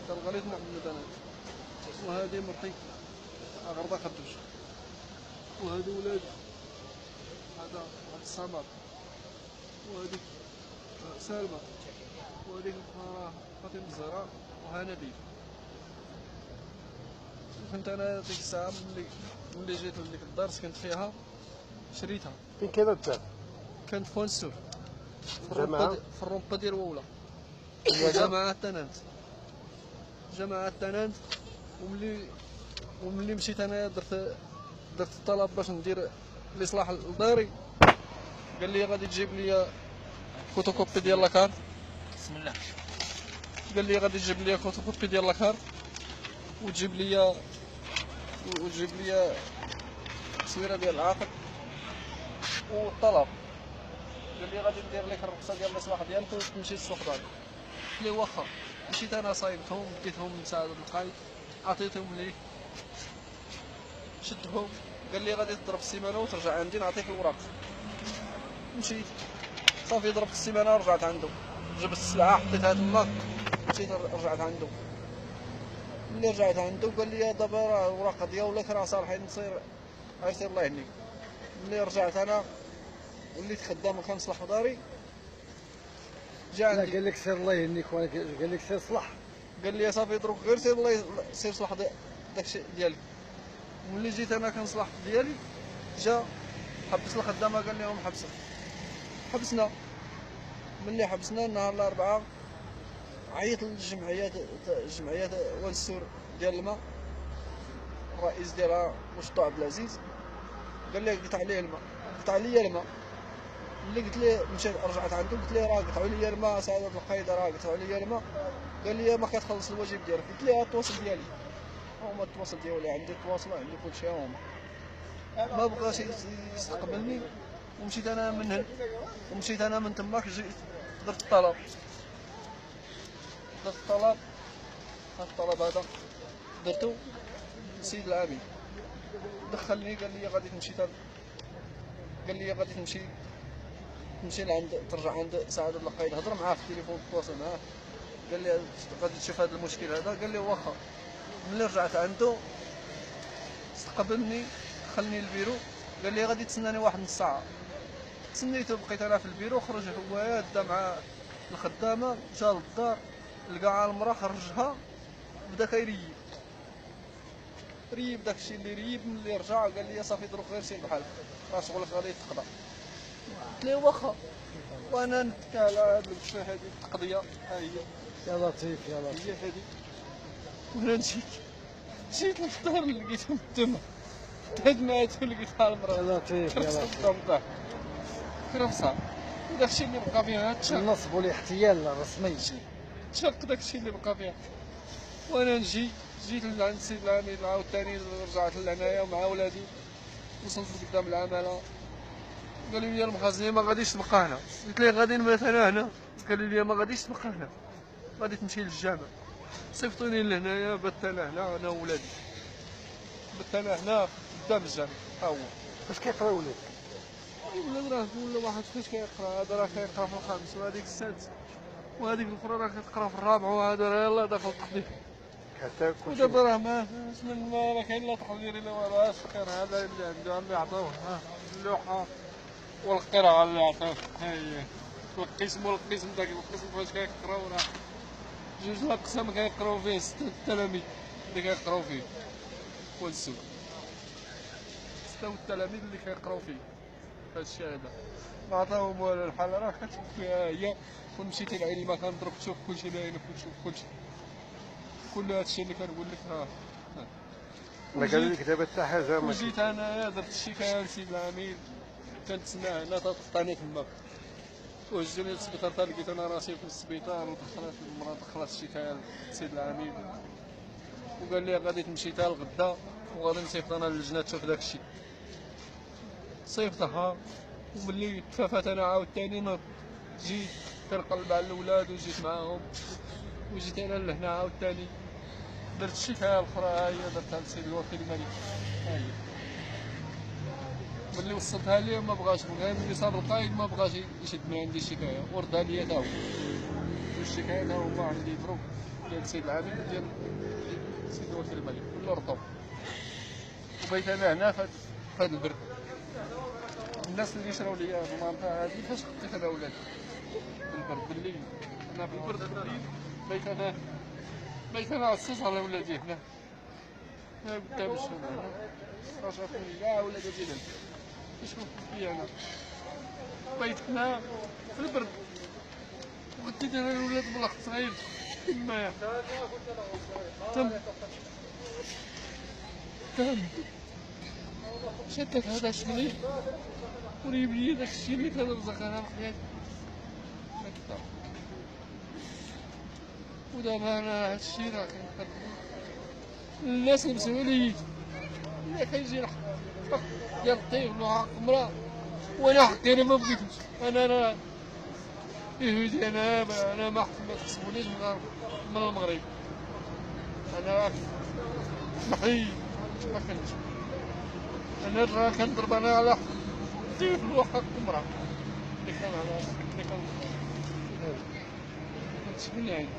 كالغليظ محمد انا. وهذه مرتي غرضة خدوش، وهذو ولادي، هذا السمر، وهذيك سلمى، وهذيك فاطمة الزهراء، وها نبيل. كنت انا ديك الساعة ملي جيت لديك الدار سكنت فيها شريتها. فين كاينه الدار؟ كانت في ونسور جماعة؟ في الرومبا ديال وولا جماعة تنانت، جماعة تنانت. وملي مشيت انايا درت الطلب باش ندير الاصلاح لداري، قال لي غادي تجيب لي فوتوكوبي ديال لاكار. بسم الله. قال لي غادي تجيب لي فوتوكوبي ديال لاكار وتجيب لي التصويره ديال العاقل والطلب. قال لي غادي ندير لك الرخصه ديال الاصلاح ديالك وتمشي للسوق داري. قلت لي واخا. مشيت انا صايبتهم ديتهم لسعادة القايد، عطيتهم ليه، شدهم. قال لي غادي تضرب السيمانه وترجع عندي نعطيك الوراق. مشيت صافي ضربت السيمانه ورجعت عنده، جبت السلعه حطيتها تما، مشيت رجعت عنده. ملي رجعت عنده قال لي دابا راه الوراق ديالك راه صالحين نصير غير الله يهنيك. ملي رجعت انا وليت خدام وكنصلح داري، جا عندي. لا قال لك سير الله يهنيك، ولا قال لك سير صلح؟ قال لي صافي دروك غير سير الله سير صلح داكشي ديالك. ملي جيت انا كنصلح ديالي جا حبس الخدامه، قال لهم حبسك. حبسنا. ملي حبسنا نهار الاربعاء عيط للجمعيات، جمعيات ونسور ديال الماء، الرئيس ديالها مشطوع عبد العزيز. قال لي قطع عليه الماء، قطع لي الماء. ملي قلت ليه مشيت رجعت عنده قلت ليه راه قطعوا لي الماء سعادة القايد، راه قطعوا لي الماء. قال لي ما كتخلص الواجب ديالك. قلت ليه التواصل ديالي هما التواصل ديالي، عندي التواصل عندي كلشي هما. ما بغاش يستقبلني ومشيت انا من هنا، ومشيت انا من تماك جيت درت الطلب. هذا الطلب درتو السيد العامل، دخلني قال لي غادي تمشي قال لي غادي تمشي لعند ترجع عند سعادة القايد، هضر معاه في التليفون تواصل معاه. قال لي غادي تشوف هذا المشكل هذا. قال لي واخا. ملي رجعت عنده استقبلني دخلني للبيرو، قال لي غادي تسناني واحد نص ساعة. تسنيته بقيت انا في البيرو. خرج هو دا مع الخدامة، جا للدار لقى المرا خرجها بدا ريب داكشي اللي ريب. ملي رجع قال لي صافي دروك غير سير بحالك، راه شغلك غادي يتقضى. قلت ليه واخا. وانا نتكى على هاد الوقفه هادي التقضيه ها هي. يا لطيف يا لطيف. هي هادي. وانا جيت للدار لقيتهم تما تهدمات ولقيتها المرا. يا لطيف يا لطيف. كرفصه. وداكشي اللي بقى فيها تشق. نصبوا الاحتيال الرسمي. تشق داكشي اللي بقى فيها. وانا جيت لعند السيد العامل عاوتاني، رجعت لهنايا مع ولادي. وصلت قدام العماله قال لي المخازنيه ما غاديش تبقى هنا. قلت ليه غادي نبات انا هنا. قال لي ما غاديش تبقى هنا، غادي تمشي للجامع. صيفطوني لهنايا، بت انا هنا انا وولادي، بت انا هنا قدام الجامع. ها هو فاش كيقرا ولاد؟ الولاد راه كل واحد فاش كيقرا. هذا راه كيقرا في الخامس وهذيك السادس وهذيك الاخرى راه كتقرا في الرابع، وهذا راه يلاه داخل التحضير. حتى كلشي ودابا راه ما ما كاين لا تحضير لا والو. اش كان هذا اللي عنده اللي عطوه اللوحه والقراءه اللي عطوه. ها هي والقسم داك القسم فاش كيقراو راه جوج الاقسام كيقراو فيه 6 التلاميذ اللي كيقراو فيه والسوق. 6 التلاميذ اللي كيقراو فيه هاد الشيء هذا. ما عطاوهم والو. الحاله راه كتشوف فيها هي. كون مشيتي لعين ما كنضرب تشوف كلشي باين وكتشوف كلشي. كل هادشي اللي كنقول لك ها. ما قال لك دابا حتى حاجه؟ ما وجيت انايا درت الشكايه لسيد العميد، كنتسنى هنا تقطعني تما. وهزوني للسبيطار حتى لقيت انا راسي في السبيطار. ودخلت المرا دخلت الشكايه لسيد العميد وقال لي غادي تمشي حتى الغدا وغادي نصيفط انا للجنه تشوف داك الشيء. صيفطها. وملي تفافت انا عاوتاني جيت كنقلب على الاولاد وجيت معاهم. وجيت انا لهنا عاوتاني درت الشكايه الاخرى. ها هي درتها للسيد الوكيل الملك. ها هي. ملي وصلتها ليه ما بغاش. ملي صاب القايد ما بغاش يشد من عندي الشكايه وردها ليا تا هو. الشكايه تا هو عندي مبروك. ديال سيد العامل ديال سيدي وكيل الملك كله رطب. وبيت انا هنا في هذا البرد. الناس اللي شراو لي المنطقه هذه فاش حطيت انا ولادي في البرد بالليل. انا في البرد بالليل بيت انا عزيز على ولادي هنا قدام الشارع هنا شافوني كاع ولادي ديالهم يشوفوا فيا انا بيت هنا في البرد. وغديت انا الولاد بالخ صغير تمايا تم شدت هذا الشيء وريب لي داك الشيء اللي كنرزق انا في حياتي شدت. ودابا انا هاد الشيء راه كنقدر الناس المسؤولين اللي كيجي الحق ديال الطيب وحق المراه وانا حقي انا ما بغيتوش. انا يهودي انا ما تحسبونيش من المغرب. انا محي ما كنتش انا راه كنضرب انا على حق الطيب وحق المراه اللي كان على اللي كان هادشي اللي عندي.